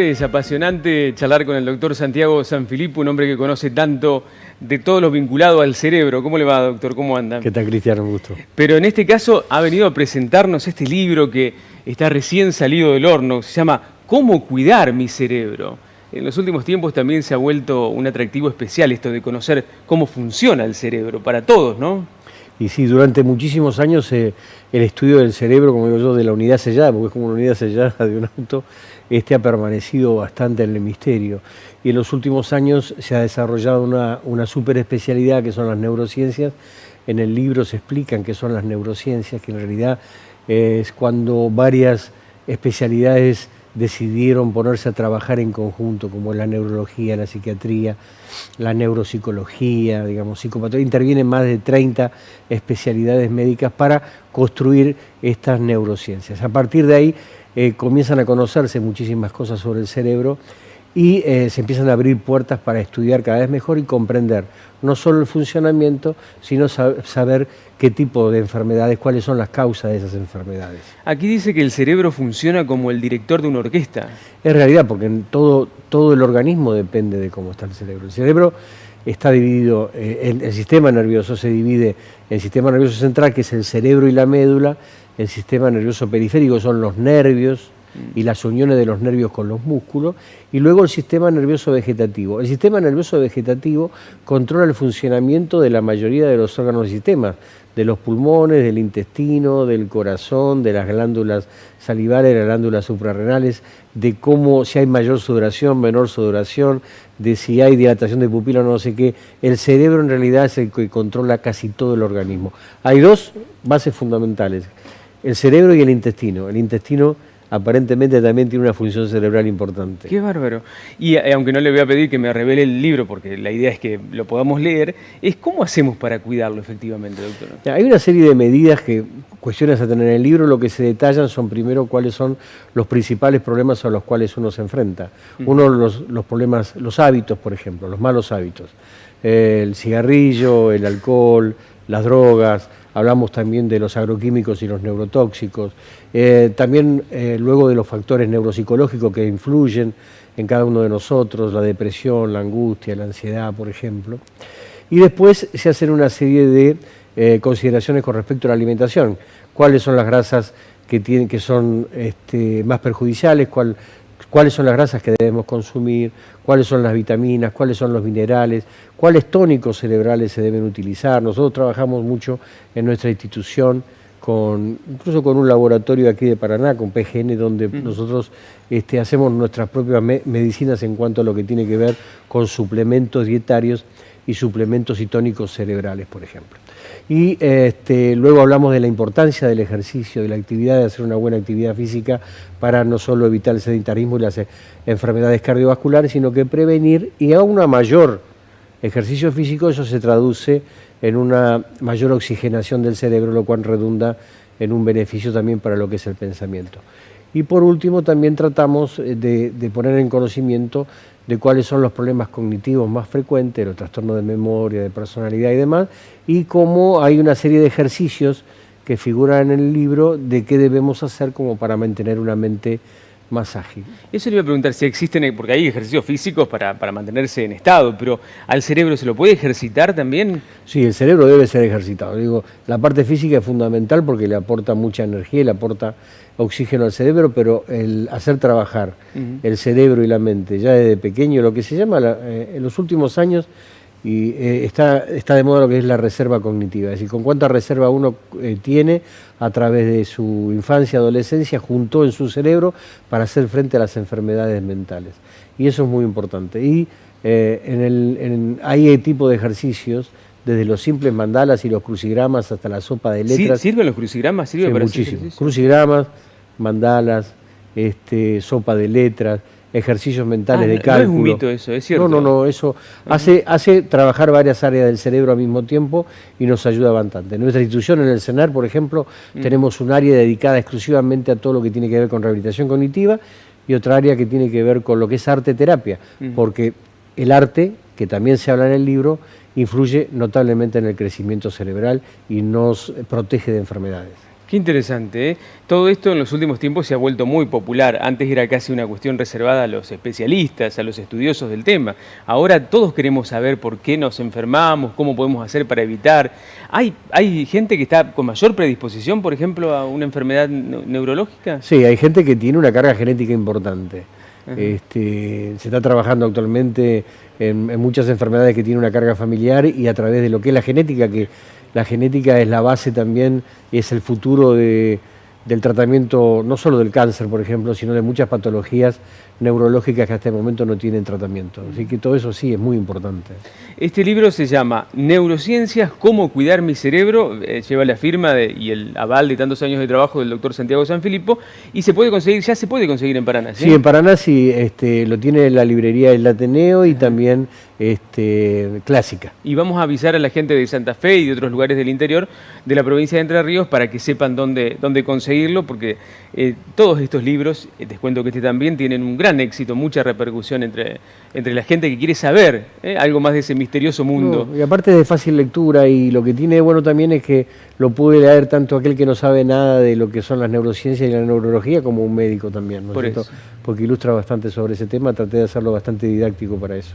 Es apasionante charlar con el doctor Santiago Sanfilippo, un hombre que conoce tanto de todo lo vinculado al cerebro. ¿Cómo le va, doctor? ¿Cómo anda? ¿Qué tal, Cristiano? Un gusto. Pero en este caso ha venido a presentarnos este libro que está recién salido del horno. Se llama ¿Cómo cuidar mi cerebro? En los últimos tiempos también se ha vuelto un atractivo especial esto de conocer cómo funciona el cerebro, para todos, ¿no? Y sí, durante muchísimos años el estudio del cerebro, como digo yo, de la unidad sellada, porque es como una unidad sellada de un auto, ha permanecido bastante en el misterio. Y en los últimos años se ha desarrollado una super especialidad que son las neurociencias. En el libro se explican qué son las neurociencias, que en realidad es cuando varias especialidades decidieron ponerse a trabajar en conjunto, como la neurología, la psiquiatría, la neuropsicología, digamos, psicopatología. Intervienen más de 30 especialidades médicas para construir estas neurociencias. A partir de ahí comienzan a conocerse muchísimas cosas sobre el cerebro y se empiezan a abrir puertas para estudiar cada vez mejor y comprender no solo el funcionamiento, sino saber qué tipo de enfermedades, cuáles son las causas de esas enfermedades. Aquí dice que el cerebro funciona como el director de una orquesta. Es realidad, porque en todo el organismo depende de cómo está el cerebro. El cerebro está dividido, el sistema nervioso se divide en sistema nervioso central, que es el cerebro y la médula, el sistema nervioso periférico son los nervios y las uniones de los nervios con los músculos, y luego el sistema nervioso vegetativo. El sistema nervioso vegetativo controla el funcionamiento de la mayoría de los órganos del sistema, de los pulmones, del intestino, del corazón, de las glándulas salivares, de las glándulas suprarrenales, de cómo, si hay mayor sudoración, menor sudoración, de si hay dilatación de pupila o no sé qué. El cerebro en realidad es el que controla casi todo el organismo. Hay dos bases fundamentales, el cerebro y el intestino. El intestino aparentemente también tiene una función cerebral importante. ¡Qué bárbaro! Y aunque no le voy a pedir que me revele el libro, porque la idea es que lo podamos leer, es cómo hacemos para cuidarlo efectivamente, doctor. Hay una serie de medidas, cuestiones a tener en el libro. Lo que se detallan son primero cuáles son los principales problemas a los cuales uno se enfrenta. Uno, los problemas, los hábitos, por ejemplo, los malos hábitos. El cigarrillo, el alcohol, las drogas. Hablamos también de los agroquímicos y los neurotóxicos, también luego de los factores neuropsicológicos que influyen en cada uno de nosotros, la depresión, la angustia, la ansiedad, por ejemplo. Y después se hacen una serie de consideraciones con respecto a la alimentación. ¿Cuáles son las grasas que son más perjudiciales? ¿Cuáles son las grasas que debemos consumir? ¿Cuáles son las vitaminas? ¿Cuáles son los minerales? ¿Cuáles tónicos cerebrales se deben utilizar? Nosotros trabajamos mucho en nuestra institución, incluso con un laboratorio aquí de Paraná, con PGN, donde nosotros hacemos nuestras propias medicinas en cuanto a lo que tiene que ver con suplementos dietarios y suplementos y tónicos cerebrales, por ejemplo. Y luego hablamos de la importancia del ejercicio, de la actividad, de hacer una buena actividad física para no solo evitar el sedentarismo y las enfermedades cardiovasculares, sino que prevenir, y a una mayor ejercicio físico, eso se traduce en una mayor oxigenación del cerebro, lo cual redunda en un beneficio también para lo que es el pensamiento. Y por último también tratamos de poner en conocimiento de cuáles son los problemas cognitivos más frecuentes, los trastornos de memoria, de personalidad y demás, y cómo hay una serie de ejercicios que figuran en el libro de qué debemos hacer como para mantener una mente más ágil. Eso le iba a preguntar si existen, porque hay ejercicios físicos para mantenerse en estado, pero ¿al cerebro se lo puede ejercitar también? Sí, el cerebro debe ser ejercitado. Digo, la parte física es fundamental porque le aporta mucha energía y le aporta oxígeno al cerebro, pero el hacer trabajar el cerebro y la mente ya desde pequeño, lo que se llama en los últimos años, y está de moda lo que es la reserva cognitiva, es decir, con cuánta reserva uno tiene a través de su infancia, adolescencia, juntó en su cerebro para hacer frente a las enfermedades mentales. Y eso es muy importante. Y hay tipo de ejercicios, desde los simples mandalas y los crucigramas hasta la sopa de letras. ¿Sí? ¿Sirven los crucigramas? ¿Sirve para muchísimo. Crucigramas, mandalas, sopa de letras, ejercicios mentales de cálculo. No es un mito eso, es cierto. No, eso hace trabajar varias áreas del cerebro al mismo tiempo y nos ayuda bastante. En nuestra institución, en el CENAR, por ejemplo, tenemos un área dedicada exclusivamente a todo lo que tiene que ver con rehabilitación cognitiva y otra área que tiene que ver con lo que es arte-terapia, porque el arte, que también se habla en el libro, influye notablemente en el crecimiento cerebral y nos protege de enfermedades. Qué interesante, ¿eh? Todo esto en los últimos tiempos se ha vuelto muy popular. Antes era casi una cuestión reservada a los especialistas, a los estudiosos del tema. Ahora todos queremos saber por qué nos enfermamos, cómo podemos hacer para evitar. ¿Hay gente que está con mayor predisposición, por ejemplo, a una enfermedad neurológica? Sí, hay gente que tiene una carga genética importante. Ajá. Se está trabajando actualmente en muchas enfermedades que tienen una carga familiar y a través de lo que es la genética, que la genética es la base también, es el futuro del tratamiento, no solo del cáncer, por ejemplo, sino de muchas patologías neurológicas que hasta el momento no tienen tratamiento. Así que todo eso sí es muy importante. Este libro se llama Neurociencias, cómo cuidar mi cerebro, lleva la firma y el aval de tantos años de trabajo del doctor Santiago Sanfilippo, y se puede conseguir, ya se puede conseguir en Paraná, ¿sí? Sí, en Paraná sí, lo tiene la librería El Ateneo y también Clásica. Y vamos a avisar a la gente de Santa Fe y de otros lugares del interior de la provincia de Entre Ríos para que sepan dónde conseguirlo, porque todos estos libros, les cuento que este también, tienen un gran éxito, mucha repercusión entre la gente que quiere saber algo más de ese misterioso mundo. No, y aparte de fácil lectura, y lo que tiene de bueno también es que lo puede leer tanto aquel que no sabe nada de lo que son las neurociencias y la neurología como un médico también, ¿no es cierto? Porque ilustra bastante sobre ese tema, traté de hacerlo bastante didáctico para eso.